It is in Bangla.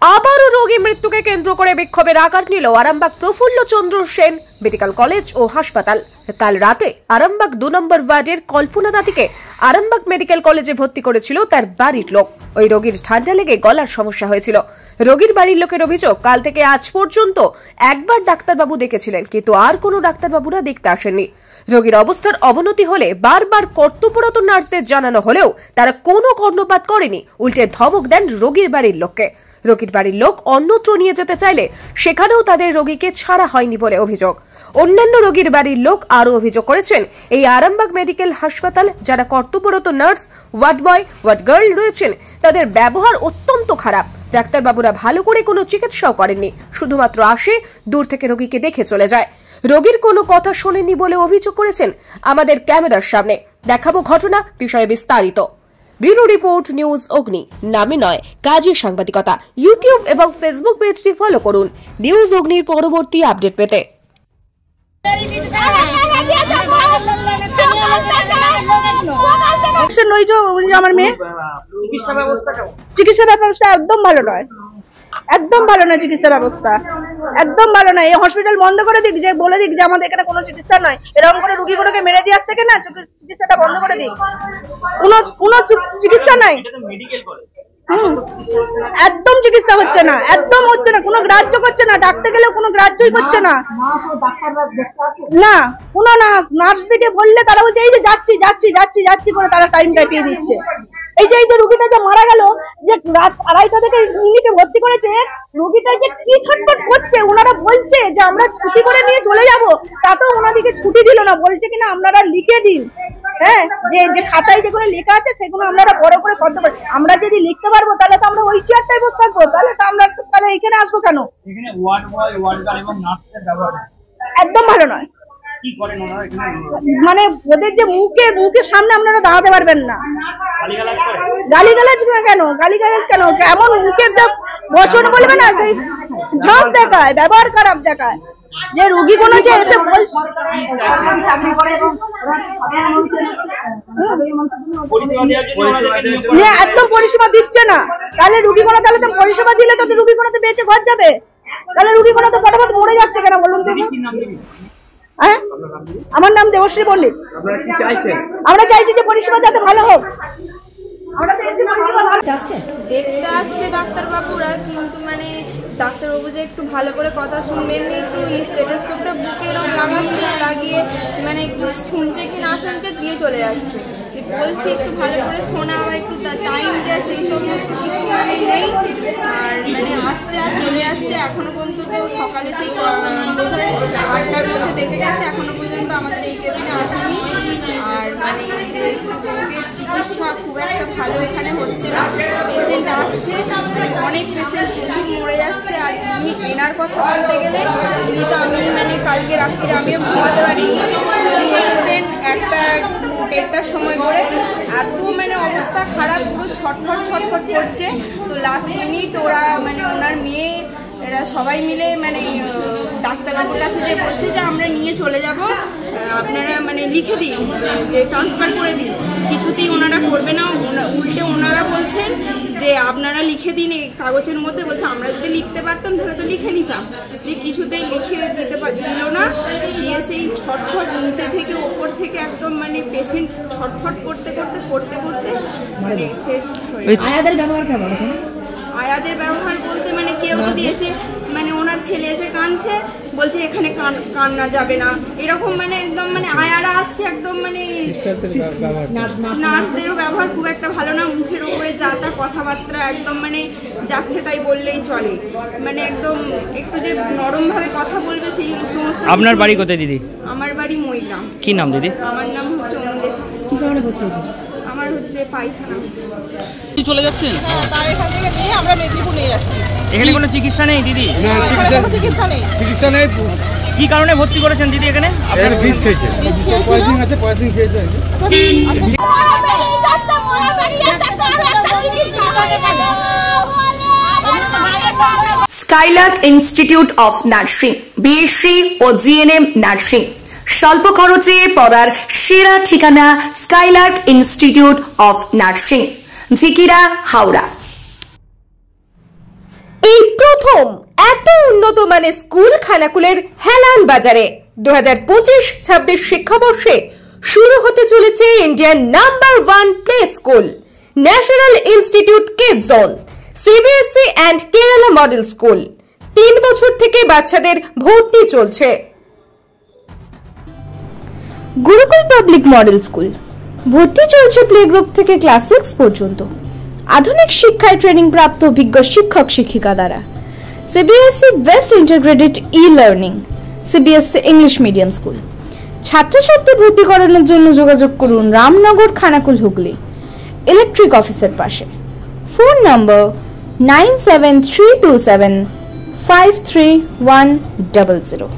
আবারও রোগী মৃত্যুকে কেন্দ্র করে বিক্ষোভের আকার নিল আরামবাগ প্রফুল্ল চন্দ্র সেন মেডিকেল কলেজ ও হাসপাতাল। কাল রাতে আরামবাগ 2 নম্বর ওয়ার্ডের কল্পনা দাদিকে আরামবাগ মেডিকেল কলেজে ভর্তি করেছিল তার বাড়ির লোক। ওই রোগীর ঠান্ডা লেগে গলার সমস্যা হয়েছিল। রোগীর বাড়ির লোকের অভিযোগ, কাল থেকে আজ পর্যন্ত একবার ডাক্তারবাবু দেখেছিলেন, কিন্তু আর কোনো ডাক্তারবাবুরা দেখতে আসেননি। রোগীর অবস্থার অবনতি হলে বারবার কর্তব্যরত নার্সদের জানানো হলেও তারা কোনো কর্ণপাত করেনি, উল্টে ধমক দেন রোগীর বাড়ির লোককে। রোগীর বাড়ির লোক অন্যত্র নিয়ে যেতে চাইলে সেখানেও তাদের রোগীকে ছাড়া হয়নি বলে অভিযোগ। অন্যান্য রোগীর বাড়ির লোক আরও অভিযোগ করেছেন, এই আরামবাগ মেডিকেল হাসপাতাল যারা কর্তব্যরত nurse, ward boy, ward girl রয়েছেন তাদের ব্যবহার অত্যন্ত খারাপ। ডাক্তারবাবুরা ভালো করে কোনো চিকিৎসাও করেননি, শুধুমাত্র আসে, দূর থেকে রোগীকে দেখে চলে যায়। রোগীর কোনো কথা শোনেননি বলে অভিযোগ করেছেন। আমাদের ক্যামেরার সামনে দেখাবো ঘটনা, বিষয়ে বিস্তারিত। ব্যুরো রিপোর্ট, নিউজ অগ্নি। নামে নয়, কাজে সাংবাদিকতা। ইউটিউব এবং ফেসবুক পেজটি ফলো করুন নিউজ অগ্নির পরবর্তী আপডেট পেতে। আমার মেয়ে চিকিৎসা ব্যবস্থা একদম ভালো নয়, একদম ভালো নয়। চিকিৎসা ব্যবস্থা একদম ভালো নয়। এই হসপিটাল বন্ধ করে দিক, যে বলে দিক যে আমাদের এখানে কোনো চিকিৎসা নয়। এরকম করে রুগীগুলোকে মেরে দেওয়ার থেকে না চিকিৎসাটা বন্ধ করে দিক। কোনো চিকিৎসা নাই, একদম চিকিৎসা হচ্ছে না, একদম হচ্ছে না, কোনো গ্রাহ্য করছে না। ডাকতে গেলেও কোনো গ্রাহ্যই করছে না। না কোনো নার্স দিকে বললে তারা বলছে এই যে যাচ্ছি যাচ্ছি যাচ্ছি যাচ্ছি করে তারা টাইম কাটিয়ে দিচ্ছে। এই যে রুগীটা যে মারা গেল, যে রাত 2:30 থেকে ক্লিনিকে ভর্তি করেছে, রুগীটা যে কি ছটফট করছে। ওনারা বলছে যে আমরা ছুটি করে নিয়ে চলে যাব, তাতেও ওনাদিকে ছুটি দিল না। বলছে কিনা আপনারা লিখে দিন, হ্যাঁ, যে খাতায় যেগুলো লেখা আছে সেগুলো আপনারা বড় করে করতে পারেন। আমরা যদি লিখতে পারবো তাহলে তো আমরা ওই চেয়ারটাই বসে থাকবো, তাহলে এখানে আসবো কেন? একদম ভালো নয়। মানে ওদের যে মুখের সামনে আপনারা দাঁড়াতে পারবেন না। গালিগালাজ কেন? গালিগালাজ কেন? এমন মুখের যা বচন বলবে না, সেই ঝাঁপ দেখায়, ব্যবহার খারাপ দেখায়। যে রুগীগুলো যে এসে বলছে একদম পরিষেবা দিচ্ছে না, তাহলে রুগীগুলো তাহলে তো পরিষেবা দিলে তো রুগীগুলো তো বেঁচে ঘর যাবে। তাহলে রুগীগুলো তো ফটাফট মরে যাচ্ছে কেন বলুন তো? হ্যাঁ, আমার নাম দেবশ্রী পণ্ডিত। আমরা চাইছি যে পরিষেবা যাতে ভালো হোক। দেখতে আসছে ডাক্তারবাবুরা, কিন্তু মানে ডাক্তারবাবু যে একটু ভালো করে কথা শুনবে, এমনি একটু স্টেথোস্কোপটা বুকে লাগাচ্ছে, লাগিয়ে মানে একটু শুনছে কি না শুনছে দিয়ে চলে যাচ্ছে। বলছি একটু ভালো করে শোনা বা একটু টাইম দেয়, সেই সমস্ত কিছু মানে নেই। আর মানে আসছে আর চলে যাচ্ছে। এখনো পর্যন্ত তো সকালে সেই 8টার মধ্যে দেখে গেছে, এখনো পর্যন্ত আমাদের এই কেবিনে আসেনি। আর মানে যে রোগের চিকিৎসা খুব একটা ভালো এখানে হচ্ছে না। পেশেন্ট আসছে, অনেক পেশেন্ট প্রচুর মরে যাচ্ছে। আর উনি এনার কথা বলতে গেলে উনি তো আমি মানে কালকে রাত্রিরে আমিও ঘুমাতে পারিনি। উনি এসেছেন 1টার সময় করে, এত মানে অবস্থা খারাপ, পুরো ছটফট করছে। তো লাস্ট মিনিট ওরা মানে ওনার মেয়ে এরা সবাই মিলে মানে ডাক্তারবাবুর কাছে যে বলছে যে আমরা নিয়ে চলে যাব, আপনারা মানে লিখে দিন, যে ট্রান্সফার করে দিন। কিছুতেই ওনারা করবে না, উল্টে ওনারা বলছেন যে আপনারা লিখে দিন এই কাগজের মধ্যে। বলছে আমরা যদি লিখতে পারতাম তাহলে তো লিখে নিতাম, যে কিছুতেই লিখে দিল না। দিয়ে সেই ছটফট নিচে থেকে ওপর থেকে একদম মানে পেশেন্ট ছটফট করতে মানে শেষ হয়ে। আয়াদের ব্যবহার কেমন? আয়াদের ব্যবহার বলতে মানে কেউ যদি এসে মানে ওনার ছেলে এসে কাঁদছে, বলছে এখানে কান্না যাবে না, এরকম মানে একদম মানে আয়ারা আসছে একদম মানে নার্সদেরও ব্যবহার খুব একটা ভালো না। মুখের উপরে যা তা কথাবার্তা একদম মানে যাচ্ছে তাই বললেই চলে, মানে একদম একটু যে নরম ভাবে কথা বলবে সেই সমস্ত। আপনার বাড়ি কোথায় দিদি? আমার বাড়ি মইগ্রাম। কি নাম দিদি? আমার নাম হচ্ছে অনুলেখা। কি কারণে ভর্তি হয়েছে? আমার হচ্ছে পায়খানা হচ্ছে। চলে যাচ্ছেন? হ্যাঁ, তার এখান থেকে নিয়ে আমরা মেদিনীপুর নিয়ে যাচ্ছি। এখানে কোনো চিকিৎসা নেই দিদি? না, চিকিৎসা নেই। কি কারণে ভর্তি করেছেন দিদি এখানে? এখানে বিষ খেয়েছে, পয়সন আছে, পয়সন খেয়েছে। Skylark institute of nursing, BSc ও জিএনএম নার্সিং। স্বল্প খরচে পড়ার সেরা ঠিকানা Skylark institute of nursing, Jhikira, Howrah. এই প্রথম এত উন্নত মানের স্কুল খানাকুলের হেলান বাজারে 2025-26 শিক্ষাবর্ষে শুরু হতে চলেছে ইন্ডিয়ার number 1 play school national institute kids zone CBSE and Kerala model school. 3 বছর থেকে বাচ্চাদের ভর্তি চলছে। গুরুকুল পাবলিক মডেল স্কুল ভর্তি চলছে প্লে গ্রুপ থেকে ক্লাস 6 পর্যন্ত। আধুনিক শিক্ষায় ট্রেনিং প্রাপ্ত অভিজ্ঞ শিক্ষক শিক্ষিকা দ্বারা CBSE best integrated e-learning CBSE English medium school. ছাত্রছাত্রী ভর্তি করানোর জন্য যোগাযোগ করুন রামনগর খানাকুল হুগলি ইলেকট্রিক অফিসের পাশে। ফোন নম্বর 9732753100।